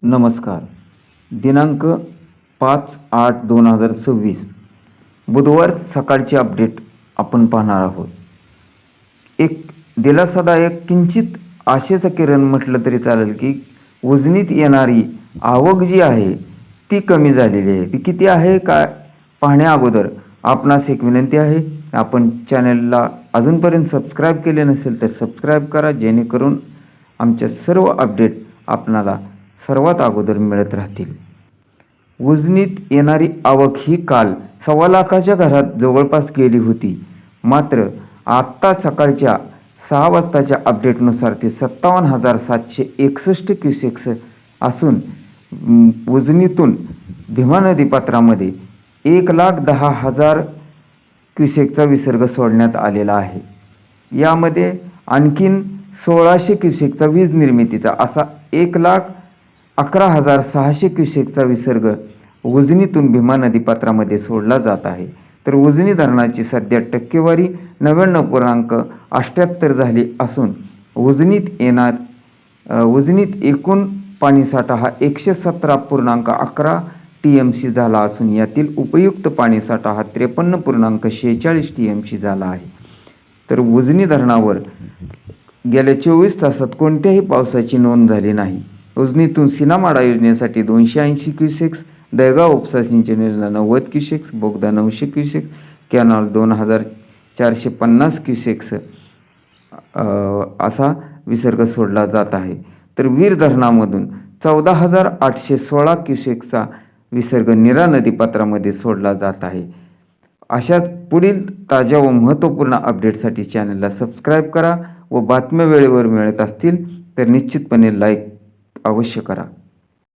नमस्कार. दिनांक 5/8/2026 बुधवार सकाळची अपडेट आपण पाहणार आहोत. एक दिलासादायक किंचित आशेचं किरण म्हटलं तरी चालेल की उजनीत येणारी आवक जी आहे ती कमी झालेली आहे. ती किती आहे काय पाहण्या अगोदर आपणास एक विनंती आहे, आपण चॅनलला अजूनपर्यंत सबस्क्राईब केले नसेल तर सबस्क्राईब करा, जेणेकरून आमच्या सर्व अपडेट आपणाला सर्वात अगोदर मिळत राहतील. उजनीत येणारी आवक ही काल 1.25 लाखाच्या घरात जवळपास गेली होती. मात्र आत्ता सकाळच्या 6 वाजताच्या अपडेटनुसार ते 57,761 क्युसेक्स असून उजनीतून भीमा नदीपात्रामध्ये 1,10,000 क्युसेकचा विसर्ग सोडण्यात आलेला आहे. यामध्ये आणखीन 1,600 क्युसेकचा वीज निर्मितीचा असा 1,11,600 क्युसेकचा विसर्ग उजनीतून भीमा नदीपात्रामध्ये सोडला जात आहे. तर उजनी धरणाची सध्या टक्केवारी 99.78 झाली असून उजनीत एकूण पाणीसाठा हा 117.11 TMC झाला असून यातील उपयुक्त पाणीसाठा हा 53.46 TMC झाला आहे. तर उजनी धरणावर गेल्या 24 तासात कोणत्याही पावसाची नोंद झाली नाही. उजनीतून सीनामाडा योजनेसाठी 280 क्युसेक्स, दहेगाव उपसा सिंचन योजना 90 क्युसेक्स, बोगदा 900 क्युसेक्स, कॅनॉल 2,450 क्युसेक्स असा विसर्ग सोडला जात आहे. तर वीर धरणामधून 14,816 क्युसेक्सचा विसर्ग नीरा नदीपात्रामध्ये सोडला जात आहे. अशाच पुढील ताज्या व महत्त्वपूर्ण अपडेटसाठी चॅनलला सबस्क्राईब करा व बातम्या वेळेवर मिळत असतील तर निश्चितपणे लाईक अवश्य करा.